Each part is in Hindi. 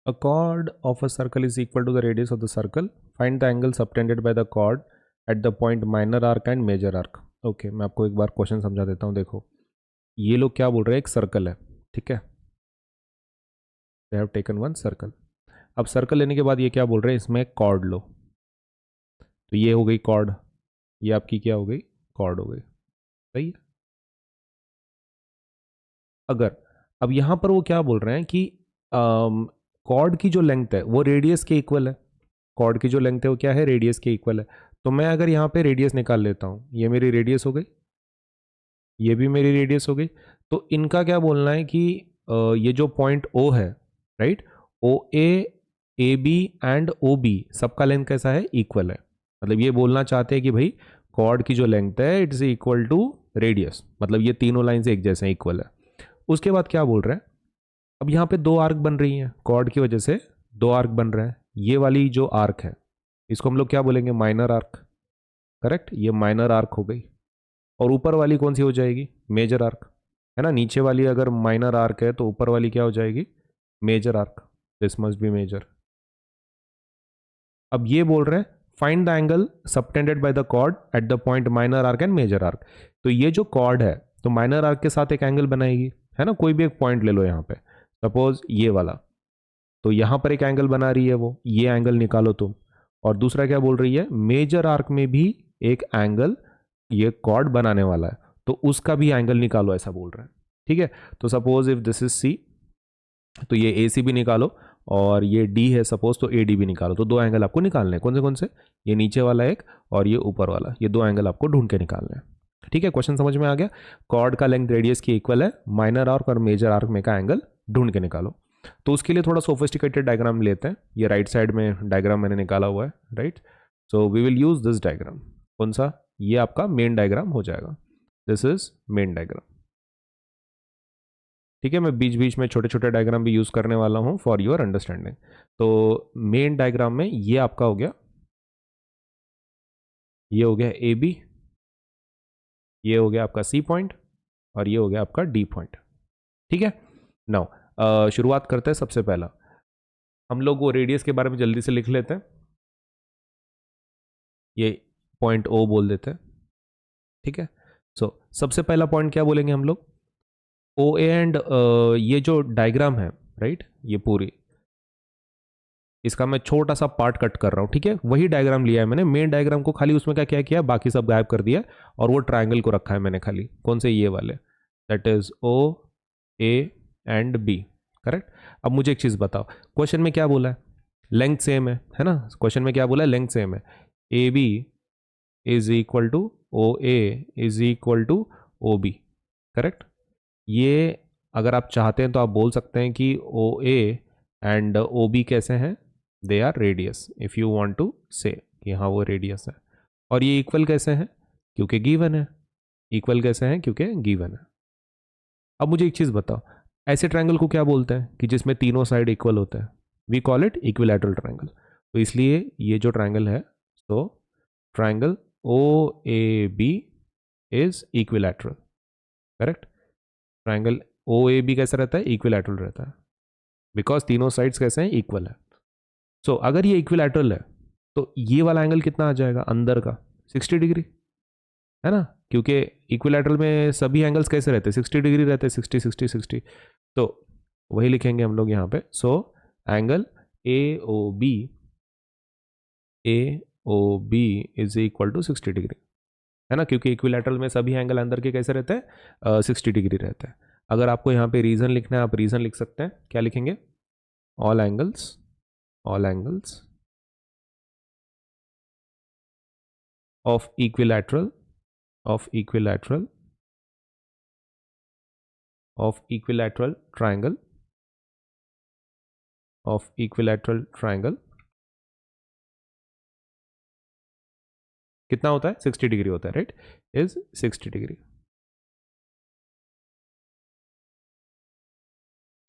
A chord of a circle is equal to the radius of the circle. Find the angle subtended by the chord at the point minor arc and major arc. Okay मैं आपको एक बार क्वेश्चन समझा देता हूँ. देखो ये लोग क्या बोल रहे हैं, एक सर्कल है, ठीक है. They have taken one circle. अब सर्कल लेने के बाद ये क्या बोल रहे हैं, इसमें कॉर्ड लो. तो ये हो गई कॉर्ड, ये आपकी क्या हो गई, कॉर्ड हो गई. सही है. अगर अब यहाँ पर वो क्या बोल रहे हैं कि कॉर्ड की जो लेंथ है वो रेडियस के इक्वल है. कॉर्ड की जो लेंथ है वो क्या है, रेडियस के इक्वल है. तो मैं अगर यहाँ पे रेडियस निकाल लेता हूँ, ये मेरी रेडियस हो गई, ये भी मेरी रेडियस हो गई. तो इनका क्या बोलना है कि ये जो पॉइंट O है, right, OA, AB and OB सबका लेंथ कैसा है, इक्वल है. मतलब ये बोलना चाहते हैं कि भाई कॉर्ड की जो लेंथ है it is equal to radius, मतलब ये तीनों लाइन से एक जैसे इक्वल है. उसके बाद क्या बोल रहे हैं, अब यहाँ पे दो आर्क बन रही हैं, कॉर्ड की वजह से दो आर्क बन रहे हैं. ये वाली जो आर्क है इसको हम लोग क्या बोलेंगे, माइनर आर्क. करेक्ट, ये माइनर आर्क हो गई. और ऊपर वाली कौन सी हो जाएगी, मेजर आर्क, है ना. नीचे वाली अगर माइनर आर्क है तो ऊपर वाली क्या हो जाएगी, major arc. This must be major. अब ये बोल रहे हैं find the angle subtended by the chord at the point minor arc and major arc. तो ये जो कॉर्ड है तो माइनर आर्क के साथ एक एंगल बनाएगी, है ना. कोई भी एक पॉइंट ले लो यहाँ पे, सपोज ये वाला. तो यहाँ पर एक एंगल बना रही है वो, ये एंगल निकालो तुम. और दूसरा क्या बोल रही है, मेजर आर्क में भी एक एंगल ये कॉर्ड बनाने वाला है, तो उसका भी एंगल निकालो, ऐसा बोल रहे हैं. ठीक है. तो suppose if this is C, तो ये ए सी भी निकालो, और ये डी है सपोज, तो ए डी भी निकालो. तो दो एंगल आपको निकालने हैं. कौन से, ये नीचे वाला एक और ये ऊपर वाला, ये दो एंगल आपको ढूंढ के निकालने हैं. ठीक है, क्वेश्चन समझ में आ गया. कॉर्ड का लेंथ रेडियस की इक्वल है, माइनर आर्क और मेजर आर्क में का एंगल ढूंढ के निकालो. तो उसके लिए थोड़ा सोफिस्टिकेटेड डायग्राम लेते हैं. ये राइट साइड में डायग्राम मैंने निकाला हुआ है, right. So we will use this diagram. कौन सा, ये आपका मेन डायग्राम हो जाएगा. This is main diagram. ठीक है, मैं बीच बीच में छोटे छोटे डायग्राम भी यूज करने वाला हूं फॉर योर अंडरस्टैंडिंग. तो मेन डायग्राम में ये आपका हो गया, ये हो गया ए बी, ये हो गया आपका सी पॉइंट, और ये हो गया आपका डी पॉइंट. ठीक है. नाउ शुरुआत करते हैं. सबसे पहला हम लोग वो रेडियस के बारे में जल्दी से लिख लेते हैं. ये पॉइंट O बोल देते हैं. ठीक है. सो सबसे पहला पॉइंट क्या बोलेंगे हम लोग, OA एंड ये जो डायग्राम है, राइट, ये पूरी, इसका मैं छोटा सा पार्ट कट कर रहा हूँ. ठीक है, वही डायग्राम लिया है मैंने, मेन डायग्राम को खाली उसमें क्या क्या किया, बाकी सब गायब कर दिया, और वो ट्रायंगल को रखा है मैंने खाली. कौन से, ये वाले, that is OA and B. Correct. अब मुझे एक चीज़ बताओ, क्वेश्चन में क्या बोला है, लेंथ सेम है ना. क्वेश्चन में क्या बोला है, लेंथ सेम है. AB is equal to OA is equal to OB. Correct. ये अगर आप चाहते हैं तो आप बोल सकते हैं कि OA एंड OB कैसे हैं, they are radius, if you want to say कि हाँ वो रेडियस है. और ये इक्वल कैसे हैं, क्योंकि गिवन है. इक्वल कैसे हैं, क्योंकि गिवन है. अब मुझे एक चीज़ बताओ, ऐसे ट्रायंगल को क्या बोलते हैं कि जिसमें तीनों साइड इक्वल होते हैं, we call it equilateral triangle. तो इसलिए ये जो ट्रायंगल है, तो triangle OAB is equilateral. Correct. Triangle OAB कैसा रहता है, इक्विलैटरल रहता है, बिकॉज तीनों साइड्स कैसे हैं, इक्वल है. सो अगर ये इक्विलैटरल है तो ये वाला एंगल कितना आ जाएगा, अंदर का 60 डिग्री, है ना. क्योंकि इक्विलैटरल में सभी एंगल्स कैसे रहते हैं, 60 डिग्री रहते हैं, 60 60 60. तो वही लिखेंगे हम लोग यहाँ पे. So angle AOB is equal to 60 degree, है ना. क्योंकि इक्विलैटरल में सभी एंगल अंदर के कैसे रहते हैं, 60 डिग्री रहते हैं. अगर आपको यहाँ पे रीजन लिखना है, आप रीजन लिख सकते हैं. क्या लिखेंगे, all angles of equilateral triangle कितना होता है, 60 डिग्री होता है, राइट, इज 60 डिग्री.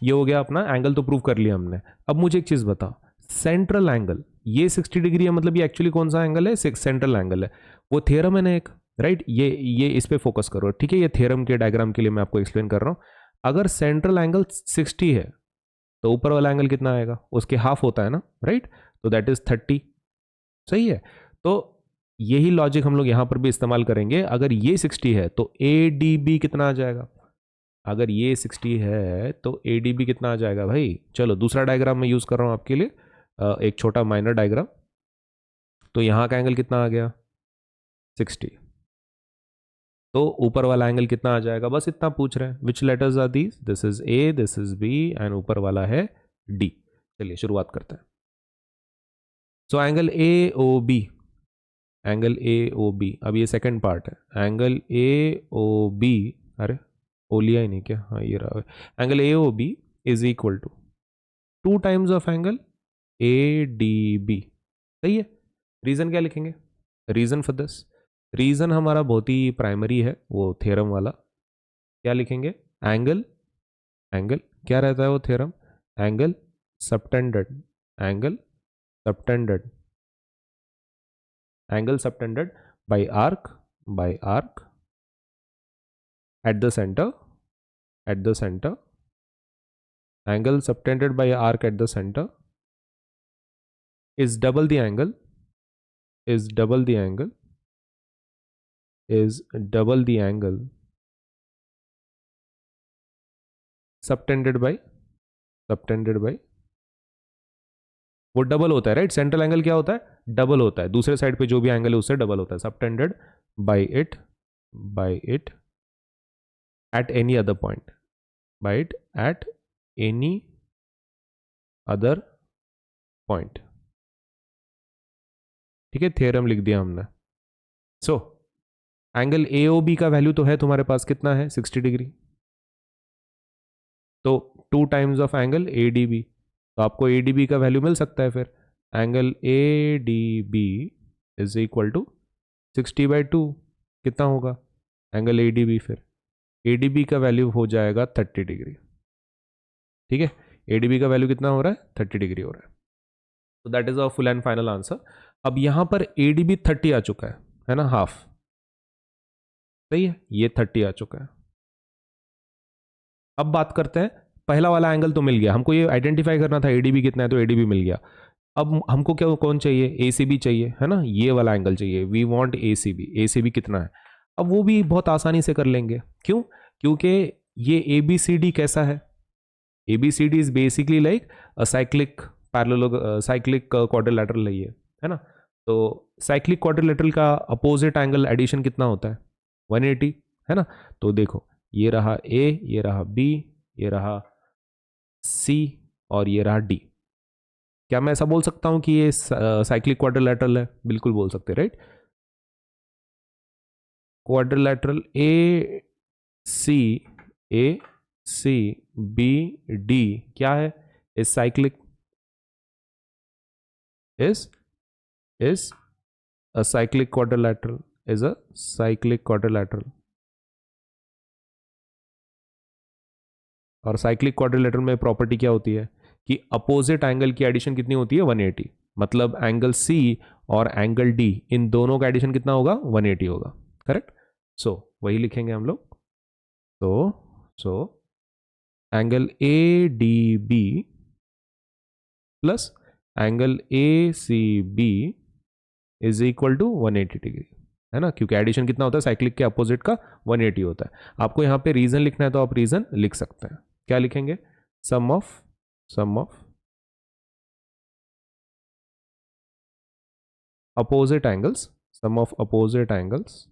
ये हो गया अपना एंगल, तो प्रूव कर लिया हमने. अब मुझे एक चीज बताओ, सेंट्रल एंगल, ये 60 डिग्री है, मतलब ये एक्चुअली कौन सा एंगल है, सेंट्रल एंगल है. वो थ्योरम है ना एक, राइट. ये इस पे फोकस करो. ठीक है, ये थ्योरम के डायग्राम के लिए मैं आपको एक्सप्लेन कर रहा हूं. अगर सेंट्रल एंगल 60 है तो ऊपर वाला एंगल कितना आएगा, उसके हाफ होता है ना, राइट, तो दैट इज 30। सही है। तो यही लॉजिक हम लोग यहां पर भी इस्तेमाल करेंगे। अगर ये 60 है तो ए डी बी कितना आ जाएगा, अगर ये 60 है तो ए डी बी कितना आ जाएगा भाई। चलो दूसरा डायग्राम मैं यूज कर रहा हूं आपके लिए, एक छोटा माइनर डायग्राम। तो यहां का एंगल कितना आ गया 60, तो ऊपर वाला एंगल कितना आ जाएगा, बस इतना पूछ रहे हैं। Which letters are these, this is A, this is B and ऊपर वाला है डी। चलिए शुरुआत करते हैं। So angle A O B, angle A O B, अब ये सेकंड पार्ट है। एंगल ए ओ बी, अरे ओ लिया ही नहीं क्या, हाँ ये रहा। Angle A O B is equal to 2 times of angle A D B. सही है। रीजन क्या लिखेंगे, रीजन फॉर दिस, रीजन हमारा बहुत ही प्राइमरी है वो थ्योरम वाला। क्या लिखेंगे, एंगल, एंगल क्या रहता है वो theorem, angle subtended, angle subtended, angle subtended by arc, by arc at the center, at the center, angle subtended by arc at the center is double the angle, is double the angle, is double the angle subtended by, subtended by, वो डबल होता है राइट, सेंट्रल एंगल क्या होता है, डबल होता है, दूसरे साइड पे जो भी एंगल है उससे डबल होता है। Subtended by it, by it at any other point, by it at any other point. ठीक है, थ्योरम लिख दिया हमने। So angle A O B का वैल्यू तो है तुम्हारे पास, कितना है 60 डिग्री, तो 2 times of angle A D B, तो आपको ए डी बी का वैल्यू मिल सकता है फिर। Angle A D B is equal to 60/2, कितना होगा एंगल ए डी बी, फिर ए डी बी का वैल्यू हो जाएगा 30 डिग्री। ठीक है, ए डी बी का वैल्यू कितना हो रहा है, 30 डिग्री हो रहा है। तो that is our full and final answer. अब यहां पर ए डी बी 30 आ चुका है ना, हाफ। सही है, ये 30 आ चुका है। अब बात करते हैं, पहला वाला एंगल तो मिल गया हमको, ये आइडेंटिफाई करना था एडीबी कितना है, तो एडीबी मिल गया। अब हमको क्या कौन चाहिए, एसीबी चाहिए, है ना, ये वाला एंगल चाहिए, वी वांट एसीबी। एसीबी कितना है, अब वो भी बहुत आसानी से कर लेंगे। क्यों, क्योंकि ये ए बी सी डी कैसा है, A B C D is basically like cyclic parallel, cyclic quadrilateral है ना। तो साइक्लिक क्वाड्रिलेटरल का अपोजिट एंगल एडिशन कितना होता है, 180, है ना। तो देखो ये रहा ए, ये रहा बी, ये रहा सी और ये रहा डी। क्या मैं ऐसा बोल सकता हूं कि ये साइक्लिक क्वाड्रिलेटरल है, बिल्कुल बोल सकते, right. Quadrilateral A C B D क्या है, is cyclic, is a cyclic quadrilateral, is a cyclic quadrilateral। और साइक्लिक क्वाड्रिलेटरल में प्रॉपर्टी क्या होती है कि अपोजिट एंगल की एडिशन कितनी होती है, 180। मतलब एंगल सी और एंगल डी, इन दोनों का एडिशन कितना होगा, 180 होगा, करेक्ट। सो वही लिखेंगे हम लोग। So angle A D B plus angle A C B is equal to 180 degree, है ना, क्योंकि एडिशन कितना होता है साइक्लिक के अपोजिट का, 180 होता है। आपको यहाँ पे रीजन लिखना है तो आप रीजन लिख सकते हैं। क्या लिखेंगे, सम of opposite angles, sum of opposite angles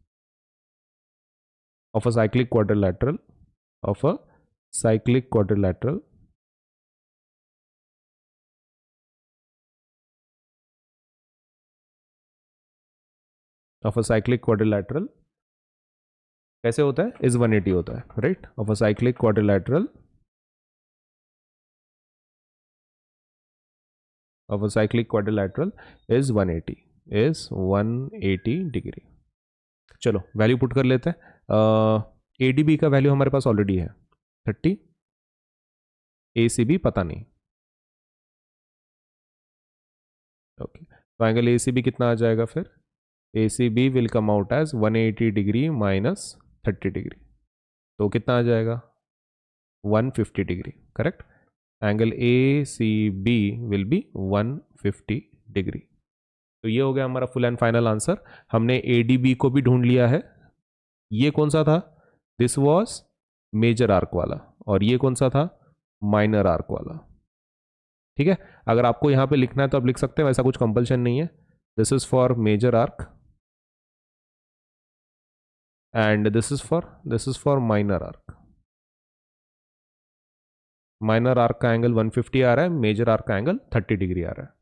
of a cyclic quadrilateral, of a cyclic quadrilateral of a cyclic quadrilateral कैसे होता है, इज 180 होता है, right. Of a cyclic quadrilateral, of a cyclic quadrilateral is 180 degree. चलो वैल्यू पुट कर लेते हैं। ए डी बी का वैल्यू हमारे पास ऑलरेडी है 30, ए सी बी पता नहीं। ओके, तो एंगल ए सी बी कितना आ जाएगा फिर, A C B will come out as 180 degree minus 30 degree, तो कितना आ जाएगा 150 degree, correct. Angle A C B will be 150 degree. तो ये हो गया हमारा फुल एंड फाइनल आंसर। हमने ए डी बी को भी ढूंढ लिया है। ये कौन सा था? दिस वॉज मेजर आर्क वाला। और ये कौन सा था? माइनर आर्क वाला। ठीक है, अगर आपको यहां पे लिखना है तो आप लिख सकते हैं, वैसा कुछ कंपल्शन नहीं है। This is for major arc and this is for minor arc. Minor arc का एंगल 150 आ रहा है, मेजर आर्क का एंगल 30 डिग्री आ रहा है।